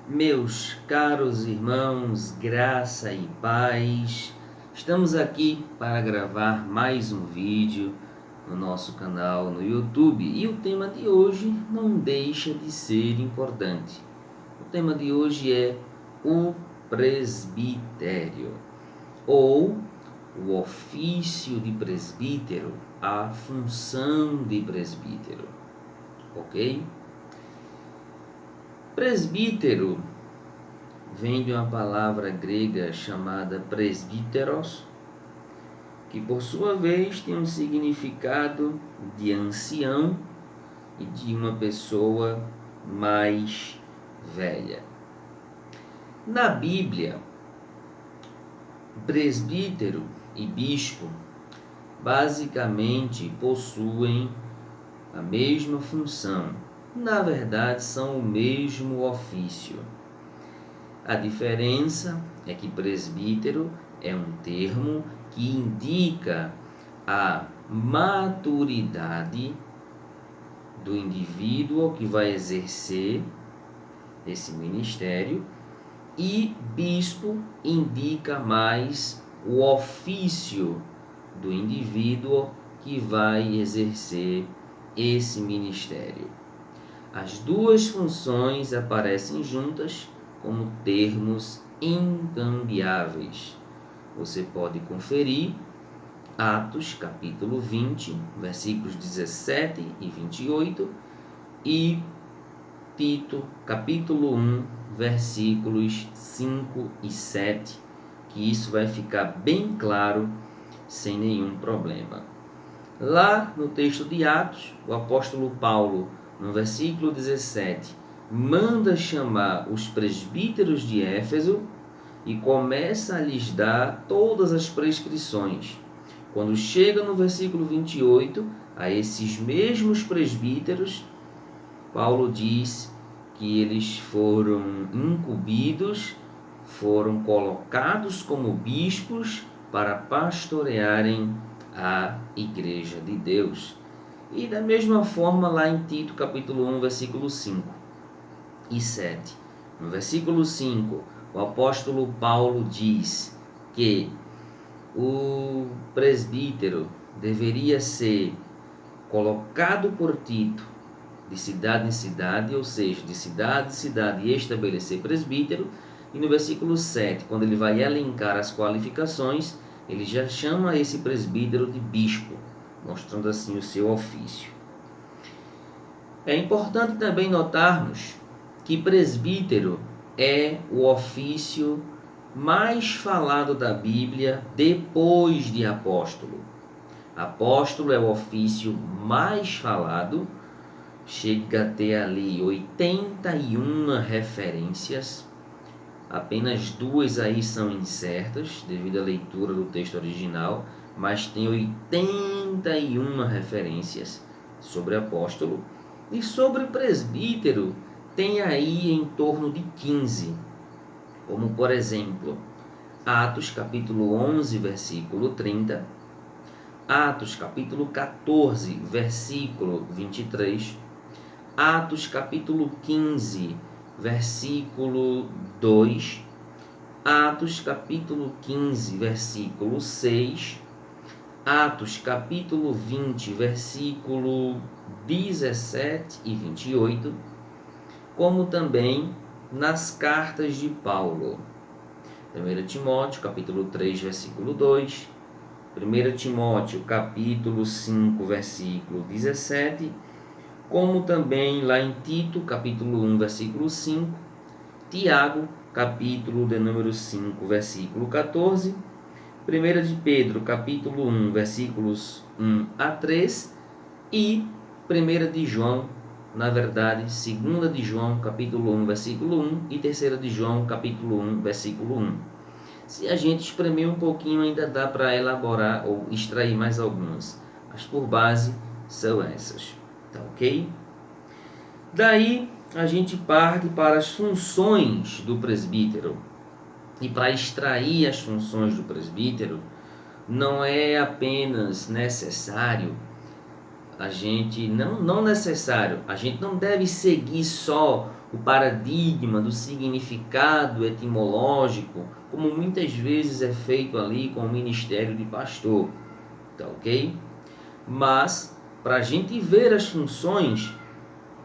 Meus caros irmãos, graça e paz, estamos aqui para gravar mais um vídeo no nosso canal no YouTube e o tema de hoje não deixa de ser importante. O tema de hoje é o presbitério, ou o ofício de presbítero, a função de presbítero, ok? Presbítero vem de uma palavra grega chamada presbíteros, que por sua vez tem um significado de ancião e de uma pessoa mais velha. Na Bíblia, presbítero e bispo basicamente possuem a mesma função. Na verdade, são o mesmo ofício. A diferença é que presbítero é um termo que indica a maturidade do indivíduo que vai exercer esse ministério, e bispo indica mais o ofício do indivíduo que vai exercer esse ministério. As duas funções aparecem juntas como termos incambiáveis. Você pode conferir Atos capítulo 20, versículos 17 e 28 e Tito capítulo 1, versículos 5 e 7, que isso vai ficar bem claro sem nenhum problema. Lá no texto de Atos, o apóstolo Paulo, no versículo 17, manda chamar os presbíteros de Éfeso e começa a lhes dar todas as prescrições. Quando chega no versículo 28, a esses mesmos presbíteros, Paulo diz que eles foram incumbidos, foram colocados como bispos para pastorearem a igreja de Deus. E da mesma forma lá em Tito capítulo 1, versículo 5 e 7. No versículo 5, o apóstolo Paulo diz que o presbítero deveria ser colocado por Tito de cidade em cidade, ou seja, de cidade em cidade, e estabelecer presbítero. E no versículo 7, quando ele vai elencar as qualificações, ele já chama esse presbítero de bispo, mostrando assim o seu ofício. É importante também notarmos que presbítero é o ofício mais falado da Bíblia depois de apóstolo. Apóstolo é o ofício mais falado, chega a ter ali 81 referências, apenas 2 aí são incertas devido à leitura do texto original, mas tem 81 referências sobre apóstolo. E sobre presbítero tem aí em torno de 15, como por exemplo, Atos capítulo 11, versículo 30, Atos capítulo 14, versículo 23, Atos capítulo 15, versículo 2, Atos capítulo 15, versículo 6, Atos capítulo 20, versículo 17 e 28, como também nas cartas de Paulo. 1 Timóteo capítulo 3, versículo 2, 1 Timóteo capítulo 5, versículo 17, como também lá em Tito capítulo 1, versículo 5, Tiago capítulo de número 5, versículo 14, 1 de Pedro capítulo 1, versículos 1 a 3 e 1 de João, na verdade, 2 de João capítulo 1, versículo 1 e 3 de João capítulo 1, versículo 1. Se a gente espremer um pouquinho, ainda dá para elaborar ou extrair mais algumas, mas por base são essas, tá ok? Daí a gente parte para as funções do presbítero. E para extrair as funções do presbítero, não é apenas necessário a gente não necessário, a gente não deve seguir só o paradigma do significado etimológico, como muitas vezes é feito ali com o ministério de pastor, tá ok? Mas, para a gente ver as funções,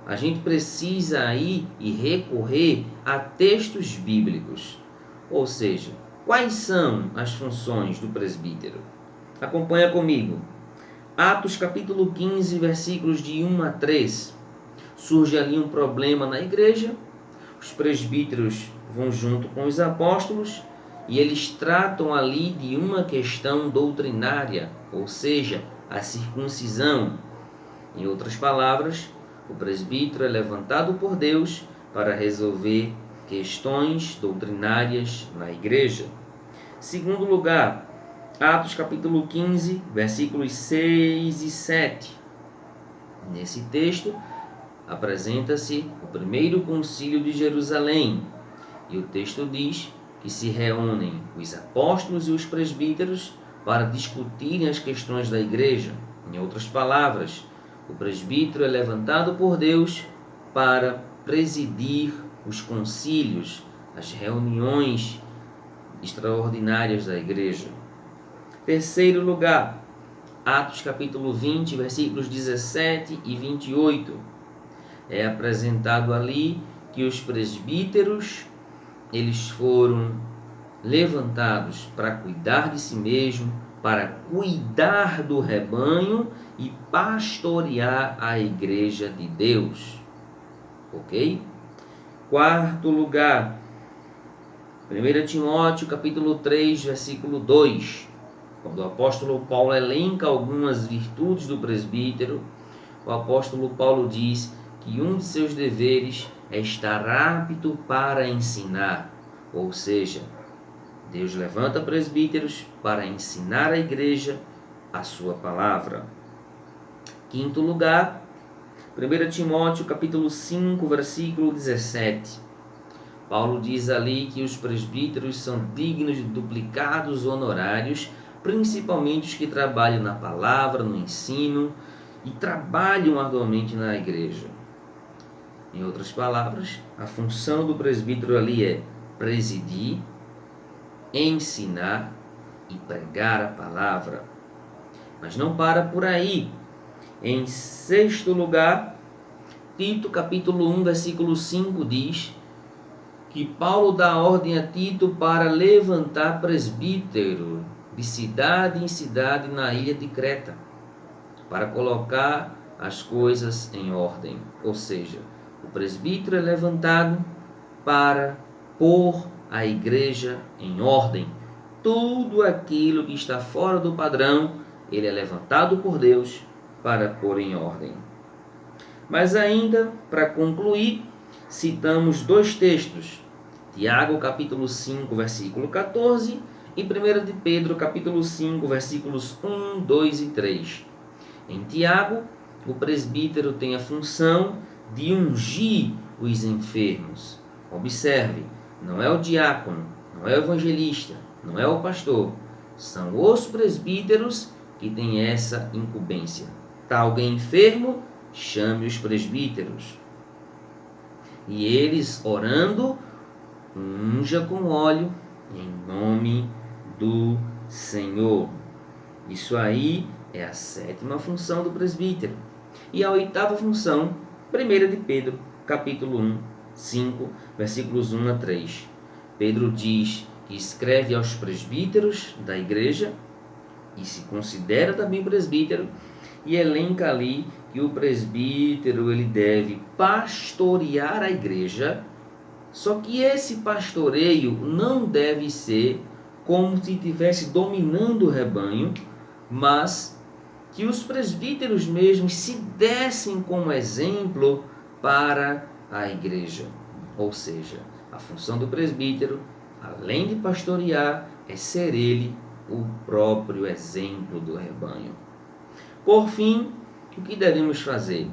a gente precisa ir e recorrer a textos bíblicos. Ou seja, quais são as funções do presbítero? Acompanha comigo. Atos capítulo 15, versículos de 1 a 3. Surge ali um problema na igreja, os presbíteros vão junto com os apóstolos e eles tratam ali de uma questão doutrinária, ou seja, a circuncisão. Em outras palavras, o presbítero é levantado por Deus para resolver questões doutrinárias na igreja. Segundo lugar, Atos capítulo 15, versículos 6 e 7. Nesse texto, apresenta-se o primeiro concílio de Jerusalém. E o texto diz que se reúnem os apóstolos e os presbíteros para discutirem as questões da igreja. Em outras palavras, o presbítero é levantado por Deus para presidir os concílios, as reuniões extraordinárias da igreja. Terceiro lugar, Atos capítulo 20, versículos 17 e 28. É apresentado ali que os presbíteros, eles foram levantados para cuidar de si mesmo, para cuidar do rebanho e pastorear a igreja de Deus. Ok? Quarto lugar, 1 Timóteo capítulo 3, versículo 2. Quando o apóstolo Paulo elenca algumas virtudes do presbítero, o apóstolo Paulo diz que um de seus deveres é estar apto para ensinar. Ou seja, Deus levanta presbíteros para ensinar a igreja a sua palavra. Quinto lugar, 1 Timóteo capítulo 5, versículo 17. Paulo diz ali que os presbíteros são dignos de duplicados honorários, principalmente os que trabalham na palavra, no ensino e trabalham arduamente na igreja. Em outras palavras, a função do presbítero ali é presidir, ensinar e pregar a palavra. Mas não para por aí. Em sexto lugar, Tito capítulo 1, versículo 5 diz que Paulo dá ordem a Tito para levantar presbítero de cidade em cidade na ilha de Creta, para colocar as coisas em ordem. Ou seja, o presbítero é levantado para pôr a igreja em ordem. Tudo aquilo que está fora do padrão, ele é levantado por Deus para pôr em ordem. Mas ainda, para concluir, citamos dois textos. Tiago capítulo 5, versículo 14 e 1 de Pedro capítulo 5, versículos 1, 2 e 3. Em Tiago, o presbítero tem a função de ungir os enfermos. Observe, não é o diácono, não é o evangelista, não é o pastor. São os presbíteros que têm essa incumbência. Está alguém enfermo? Chame os presbíteros. E eles, orando, unja com óleo em nome do Senhor. Isso aí é a sétima função do presbítero. E a oitava função, 1 de Pedro, capítulo 1, 5, versículos 1 a 3. Pedro diz que escreve aos presbíteros da igreja e se considera também presbítero e elenca ali que o presbítero ele deve pastorear a igreja, só que esse pastoreio não deve ser como se estivesse dominando o rebanho, mas que os presbíteros mesmos se dessem como exemplo para a igreja. Ou seja, a função do presbítero, além de pastorear, é ser ele o próprio exemplo do rebanho. Por fim, o que devemos fazer?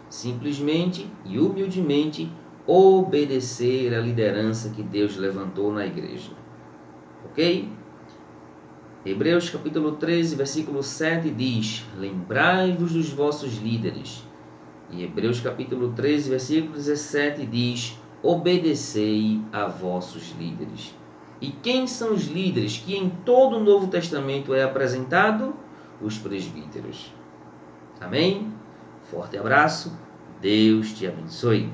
Simplesmente e humildemente obedecer à liderança que Deus levantou na igreja. Ok? Hebreus capítulo 13, versículo 7 diz: Lembrai-vos dos vossos líderes Em Hebreus capítulo 13, versículo 17 diz: obedecei a vossos líderes. E quem são os líderes que em todo o Novo Testamento é apresentado? Os presbíteros. Amém? Forte abraço. Deus te abençoe.